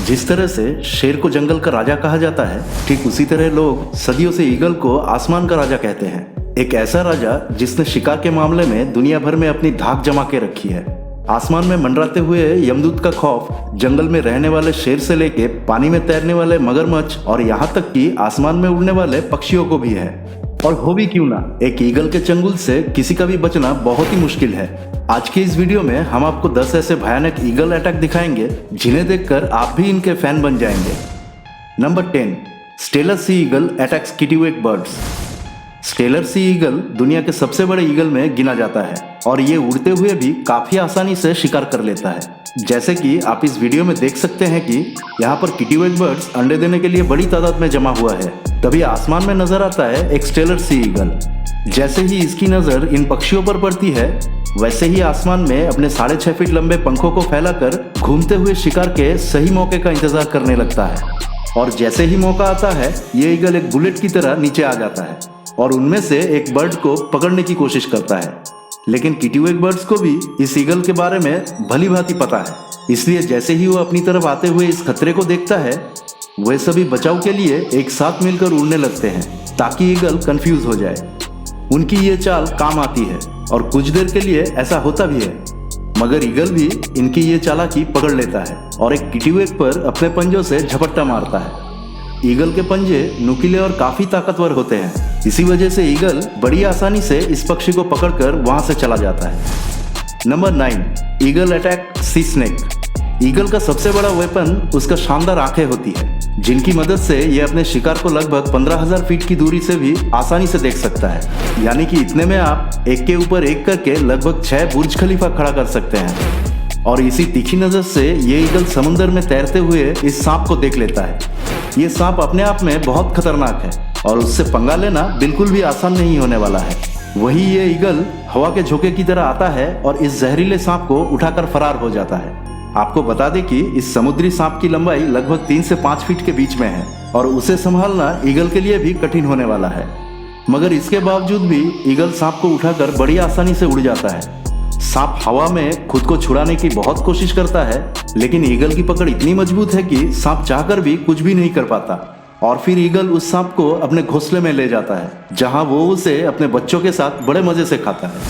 जिस तरह से शेर को जंगल का राजा कहा जाता है, ठीक उसी तरह लोग सदियों से ईगल को आसमान का राजा कहते हैं। एक ऐसा राजा जिसने शिकार के मामले में दुनिया भर में अपनी धाक जमा के रखी है। आसमान में मंडराते हुए यमदूत का खौफ जंगल में रहने वाले शेर से लेके पानी में तैरने वाले मगरमच्छ और यहाँ तक कि आसमान में उड़ने वाले पक्षियों को भी है। और हो भी क्यों ना, एक ईगल के चंगुल से किसी का भी बचना बहुत ही मुश्किल है। आज की इस वीडियो में हम आपको 10 ऐसे भयानक ईगल अटैक दिखाएंगे जिन्हें देखकर आप भी इनके फैन बन जाएंगे। Number 10, Steller sea eagle attacks kittiwake birds. Steller sea eagle दुनिया के सबसे बड़े ईगल में गिना जाता है और ये उड़ते हुए भी काफी आसानी से शिकार कर लेता है। जैसे कि आप इस वीडियो में देख सकते हैं कि यहाँ पर किटिवेक बर्ड्स अंडे देने के लिए बड़ी तादाद में जमा हुआ है। तभी आसमान में नजर आता है एक स्टेलर सी ईगल। जैसे ही इसकी नजर इन पक्षियों पर पड़ती है, वैसे ही आसमान में अपने 6.5 फीट लंबे पंखों को फैलाकर घूमते हुए शिकार के सही मौके का इंतजार करने लगता है। और जैसे ही मौका आता है, ये ईगल एक बुलेट की तरह नीचे आ जाता है और उनमें से एक बर्ड को पकड़ने की कोशिश करता है। लेकिन किटिवेक बर्ड्स को भी इस ईगल के बारे में भली भांति पता है, इसलिए जैसे ही वो अपनी तरफ आते हुए इस खतरे को देखता है, वे सभी बचाव के लिए एक साथ मिलकर उड़ने लगते हैं ताकि ईगल कंफ्यूज हो जाए। उनकी ये चाल काम आती है और कुछ देर के लिए ऐसा होता भी है, मगर ईगल भी इनकी ये चालाकी पकड़ लेता है और एक किटिवेक पर अपने पंजों से झपट्टा मारता है। ईगल के पंजे नुकीले और काफी ताकतवर होते हैं, इसी वजह से ईगल बड़ी आसानी से इस पक्षी को पकड़कर वहां से चला जाता है। नंबर 9, ईगल अटैक सी स्नेक। ईगल का सबसे बड़ा वेपन उसका शानदार आंखें होती है, जिनकी मदद से ये अपने शिकार को लगभग 15,000 फीट की दूरी से भी आसानी से देख सकता है। यानी कि इतने में आप एक के ऊपर एक करके लगभग 6 बुर्ज खलीफा खड़ा कर सकते हैं। और इसी तीखी नजर से ये ईगल समुद्र में तैरते हुए इस सांप को देख लेता है। ये सांप अपने आप में बहुत खतरनाक है और उससे पंगा लेना बिल्कुल भी आसान नहीं होने वाला है। वही ये ईगल हवा के झोंके की तरह आता है और इस जहरीले सांप को उठाकर फरार हो जाता है। आपको बता दें कि इस समुद्री सांप की लंबाई लगभग 3 से 5 फीट के बीच में है और उसे संभालना ईगल के लिए भी कठिन होने वाला है। मगर इसके बावजूद भी ईगल सांप को उठाकर बड़ी आसानी से उड़ जाता है। सांप हवा में खुद को छुड़ाने की बहुत कोशिश करता है, लेकिन ईगल की पकड़ इतनी मजबूत है कि सांप चाहकर भी कुछ भी नहीं कर पाता। और फिर ईगल उस सांप को अपने घोंसले में ले जाता है, जहां वो उसे अपने बच्चों के साथ बड़े मजे से खाता है।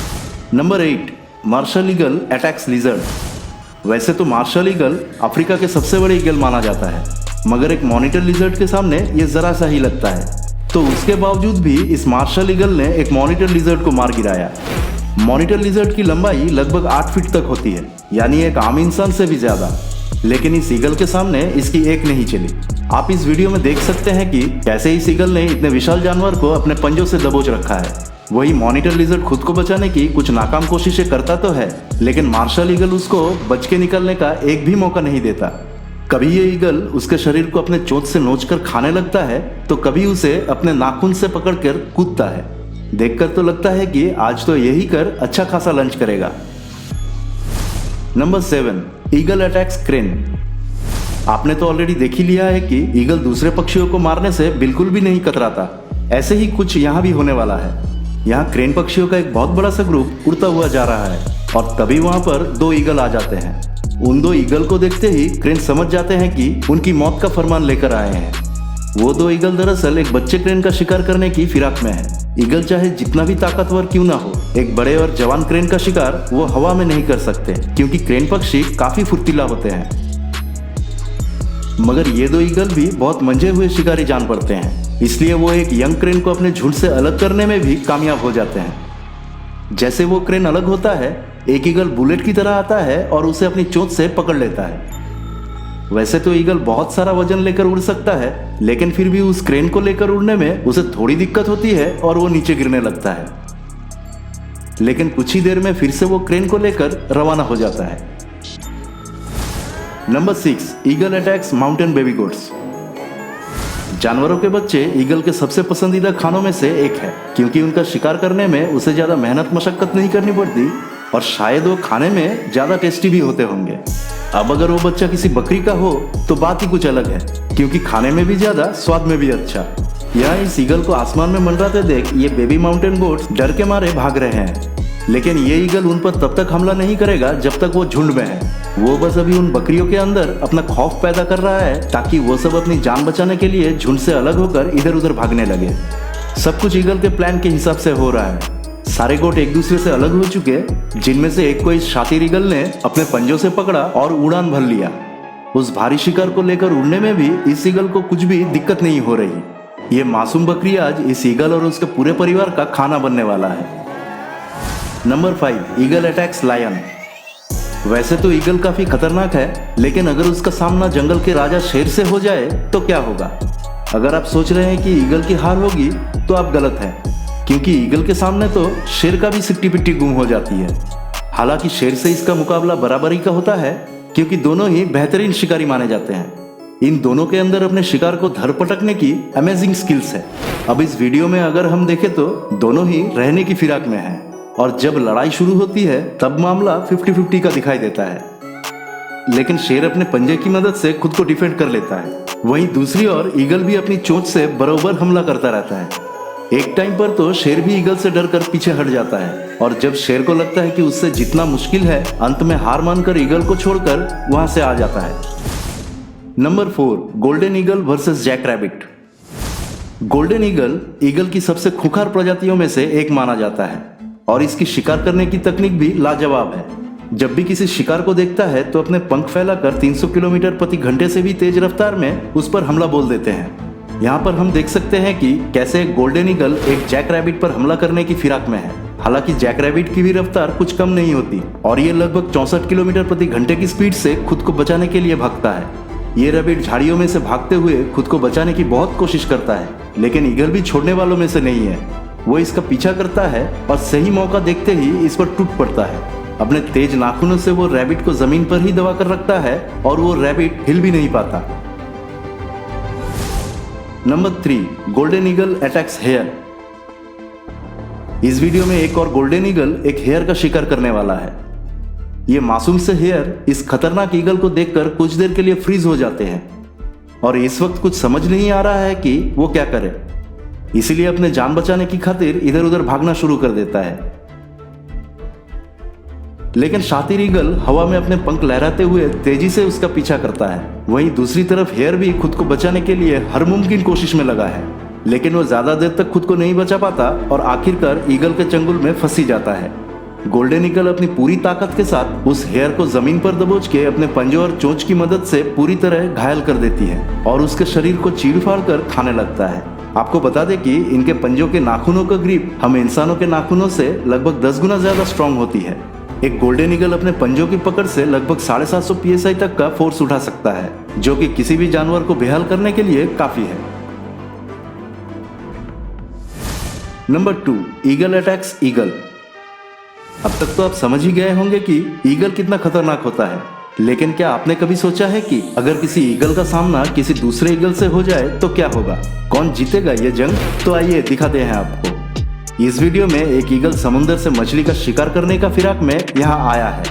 Number 8, martial eagle attacks lizard. वैसे तो मार्शल ईगल अफ्रीका के सबसे बड़े ईगल माना जाता है, मगर एक मॉनिटर लिजर्ड के सामने ये जरा सा ही लगता है। तो उसके बावजूद भी इस मार्शल ईगल ने एक मॉनिटर लिजर्ड को मार गिराया। मॉनिटर लिजर्ड की लंबाई लगभग 8 फीट तक होती है, यानी एक आम इंसान से भी ज्यादा। लेकिन इस ईगल के सामने इसकी एक नहीं चली। आप इस वीडियो में देख सकते हैं कि कैसे इस ईगल ने इतने विशाल जानवर को अपने पंजों से दबोच रखा है। वही मॉनिटर लिजर्ड खुद को बचाने की कुछ नाकाम कोशिशें करता तो है, लेकिन मार्शल ईगल उसको बच के निकलने का एक भी मौका नहीं देता। कभी ये ईगल उसके शरीर को अपने चोंच से नोचकर खाने लगता है, तो कभी उसे अपने नाखून से पकड़कर कूदता है। देखकर तो लगता है कि आज तो यही कर अच्छा खासा लंच करेगा। Number 7, eagle attacks crane. आपने तो ऑलरेडी देख ही लिया है कि ईगल दूसरे पक्षियों को मारने से बिल्कुल भी नहीं कतराता। ऐसे ही कुछ यहाँ भी होने वाला है। यहाँ क्रेन पक्षियों का एक बहुत बड़ा सा ग्रुप उड़ता हुआ जा रहा है और तभी वहां पर 2 ईगल आ जाते हैं। उन 2 ईगल को देखते ही क्रेन समझ जाते हैं कि उनकी मौत का फरमान लेकर आए हैं। वो 2 ईगल दरअसल एक बच्चे क्रेन का शिकार करने की फिराक में है। ईगल चाहे जितना भी ताकतवर क्यों ना हो, एक बड़े और जवान क्रेन का शिकार वो हवा में नहीं कर सकते, क्योंकि क्रेन पक्षी काफी फुर्तीला होते हैं। मगर ये 2 ईगल भी बहुत मंझे हुए शिकारी जान पड़ते हैं, इसलिए वो एक यंग क्रेन को अपने झुंड से अलग करने में भी कामयाब हो जाते हैं। जैसे वो क्रेन अलग होता है, एक ईगल बुलेट की तरह आता है और उसे अपनी चोंच से पकड़ लेता है। वैसे तो ईगल बहुत सारा वजन लेकर उड़ सकता है, लेकिन फिर भी उस क्रेन को लेकर उड़ने में उसे थोड़ी दिक्कत होती है और वो नीचे गिरने लगता है। लेकिन कुछ ही देर में फिर से वो क्रेन को लेकर रवाना हो जाता है। Number 6, eagle attacks mountain baby goats. जानवरों के बच्चे ईगल के सबसे पसंदीदा खानों में से एक है, क्योंकि उनका शिकार करने में उसे ज्यादा मेहनत मशक्कत नहीं करनी पड़ती और शायद वो खाने में ज्यादा टेस्टी भी होते होंगे। अब अगर वो बच्चा किसी बकरी का हो तो बात ही कुछ अलग है, क्योंकि खाने में भी ज्यादा, स्वाद में भी अच्छा। यहाँ इस ईगल को आसमान में मंडराते देख ये बेबी माउंटेन गोट्स डर के मारे भाग रहे हैं, लेकिन ये ईगल उन पर तब तक हमला नहीं करेगा जब तक वो झुंड में है। वो बस अभी उन बकरियों के अंदर अपना खौफ पैदा कर रहा है ताकि वो सब अपनी जान बचाने के लिए झुंड से अलग होकर इधर उधर भागने लगे। सब कुछ ईगल के प्लान के हिसाब से हो रहा है। सारे गोट एक दूसरे से अलग हो चुके, जिनमें से एक को इस शातिर ईगल ने अपने पंजों से पकड़ा और उड़ान भर लिया। उस भारी शिकार को लेकर उड़ने में भी इस ईगल को कुछ भी दिक्कत नहीं हो रही। ये मासूम बकरी आज इस ईगल और उसके पूरे परिवार का खाना बनने वाला है। Number 5, eagle attacks lion. वैसे तो ईगल काफी खतरनाक है, लेकिन अगर उसका सामना जंगल के राजा शेर से हो जाए तो क्या होगा? अगर आप सोच रहे हैं कि ईगल की हार होगी तो आप गलत हैं, क्योंकि ईगल के सामने तो शेर का भी सिट्टी पिट्टी गुम हो जाती है। हालांकि शेर से इसका मुकाबला बराबरी का होता है, क्योंकि दोनों ही बेहतरीन शिकारी माने जाते हैं। इन दोनों के अंदर अपने शिकार को धर पटकने की अमेजिंग स्किल्स है। अब इस वीडियो में अगर हम देखें तो दोनों ही रहने की फिराक में हैं, और जब लड़ाई शुरू होती है तब मामला 50-50 का दिखाई देता है। लेकिन शेर अपने पंजे की मदद से खुद को डिफेंड कर लेता है, वहीं दूसरी ओर ईगल भी अपनी चोंच से बराबर हमला करता रहता है। एक टाइम पर तो शेर भी ईगल से डरकर पीछे हट जाता है, और जब शेर को लगता है कि उससे जितना मुश्किल है, अंत में हार मानकर ईगल को छोड़कर वहां से आ जाता है। Number 4, golden eagle versus jackrabbit. Golden eagle eagle की सबसे खूंखार प्रजातियों में से एक माना जाता है, और इसकी शिकार करने की तकनीक भी लाजवाब है। जब भी किसी शिकार को देखता है तो अपने पंख फैलाकर 300 किलोमीटर प्रति घंटे से भी तेज रफ्तार में उस पर हमला बोल देते हैं। यहाँ पर हम देख सकते हैं कि कैसे गोल्डन ईगल एक जैक रैबिट पर हमला करने की फिराक में है। हालांकि जैक रैबिट की भी रफ्तार कुछ कम नहीं होती, और ये लगभग 64 किलोमीटर प्रति घंटे की स्पीड से खुद को बचाने के लिए भागता है। ये रैबिट झाड़ियों में से भागते हुए खुद को बचाने की बहुत कोशिश करता है, लेकिन ईगल भी छोड़ने वालों में से नहीं है। वो इसका पीछा करता है और सही मौका देखते ही इस पर टूट पड़ता है। अपने तेज नाखूनों से वो रैबिट को जमीन पर ही दबा कर रखता है, और वो रैबिट हिल भी नहीं पाता। Number 3, golden eagle attacks hare. इस वीडियो में एक और गोल्डन ईगल एक हेयर का शिकार करने वाला है। ये मासूम से हेयर इस खतरनाक ईगल को देखकर कुछ देर के लिए फ्रीज हो जाते हैं, और इस वक्त कुछ समझ नहीं आ रहा है कि वो क्या करे। इसीलिए अपने जान बचाने की खातिर इधर उधर भागना शुरू कर देता है। लेकिन शातिर ईगल हवा में अपने पंख लहराते हुए तेजी से उसका पीछा करता है। वहीं दूसरी तरफ हेयर भी खुद को बचाने के लिए हर मुमकिन कोशिश में लगा है, लेकिन वो ज्यादा देर तक खुद को नहीं बचा पाता और आखिरकार ईगल के चंगुल में फंस ही जाता है। गोल्डन ईगल अपनी पूरी ताकत के साथ उस हेयर को जमीन पर दबोच के अपने पंजों और चोंच की मदद से पूरी तरह घायल कर देती है, और उसके शरीर को चीर-फाड़ कर खाने लगता है। आपको बता दें कि इनके पंजों के नाखूनों का ग्रिप हम इंसानों के नाखूनों से लगभग 10 गुना ज्यादा स्ट्रांग होती है। एक गोल्डन ईगल अपने पंजों की पकड़ से लगभग 750 PSI तक का फोर्स उठा सकता है, जो कि किसी भी जानवर को बेहाल करने के लिए काफी है। Number 2, eagle attacks eagle. अब तक तो आप समझ ही गए होंगे कि ईगल कितना खतरनाक होता है, लेकिन क्या आपने कभी सोचा है कि अगर किसी ईगल का सामना किसी दूसरे ईगल से हो जाए तो क्या होगा? कौन जीतेगा ये जंग? तो आइए दिखाते हैं आपको। इस वीडियो में एक ईगल समुद्र से मछली का शिकार करने का फिराक में यहाँ आया है,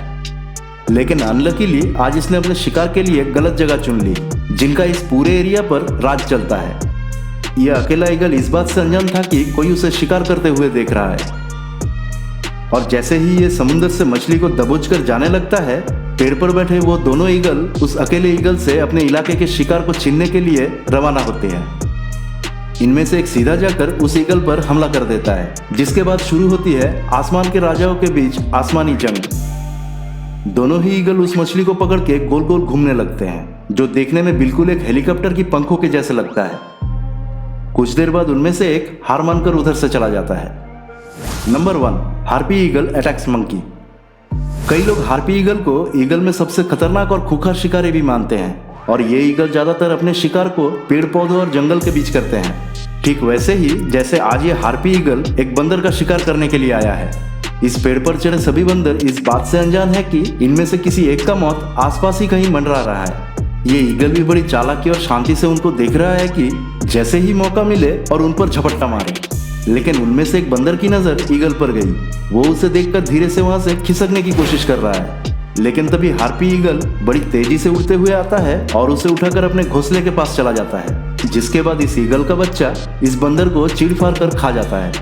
लेकिन अनलकीली आज इसने अपने शिकार के लिए गलत जगह चुन ली, जिनका इस पूरे एरिया पर राज चलता है। यह अकेला ईगल इस बात से अनजान था कि कोई उसे शिकार करते हुए देख रहा है, और जैसे ही ये समुद्र से मछली को दबोच कर जाने लगता है, पेड़ पर बैठे वो दोनों ईगल उस अकेले ईगल से अपने इलाके के शिकार को छीनने के लिए रवाना होते हैं। इनमें से एक सीधा जाकर उस ईगल पर हमला कर देता है, जिसके बाद शुरू होती है आसमान के राजाओं के बीच आसमानी जंग। दोनों ही ईगल उस मछली को पकड़ के गोल गोल घूमने लगते हैं, जो देखने में बिल्कुल एक हेलीकॉप्टर की पंखों के जैसे लगता है। कुछ देर बाद उनमें से एक हार मानकर उधर से चला जाता है। Number 1, harpy eagle attacks monkey. कई लोग हार्पी ईगल को ईगल में सबसे खतरनाक और खूंखार शिकारी भी मानते हैं, और ये ईगल ज्यादातर अपने शिकार को पेड़ पौधों और जंगल के बीच करते हैं। ठीक वैसे ही जैसे आज ये हार्पी ईगल एक बंदर का शिकार करने के लिए आया है। इस पेड़ पर चढ़े सभी बंदर इस बात से अनजान है कि इनमें से किसी एक का मौत आसपास ही कहीं मंडरा रहा है। ये ईगल भी बड़ी चालाकी और शांति से उनको देख रहा है कि जैसे ही मौका मिले और उन पर झपट्टा मारे। लेकिन उनमें से एक बंदर की नजर ईगल पर गई। वो उसे देखकर धीरे से वहां से खिसकने की कोशिश कर रहा है, लेकिन तभी हार्पी ईगल बड़ी तेजी से उड़ते हुए आता है और उसे उठाकर अपने घोंसले के पास चला जाता है, जिसके बाद इस ईगल का बच्चा इस बंदर को चीर-फाड़ कर खा जाता है।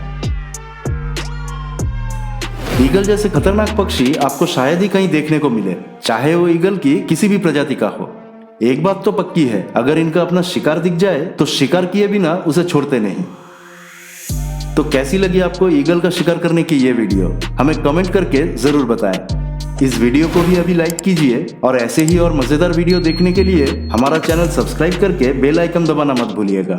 ईगल जैसे खतरनाक पक्षी आपको शायद ही कहीं देखने को मिले, चाहे वो ईगल की किसी भी प्रजाति का हो। एक बात तो पक्की है, अगर इनका अपना शिकार दिख जाए तो शिकार किए बिना उसे छोड़ते नहीं। तो कैसी लगी आपको ईगल का शिकार करने की ये वीडियो, हमें कमेंट करके जरूर बताएं। इस वीडियो को भी अभी लाइक कीजिए और ऐसे ही और मजेदार वीडियो देखने के लिए हमारा चैनल सब्सक्राइब करके बेल आइकन दबाना मत भूलिएगा।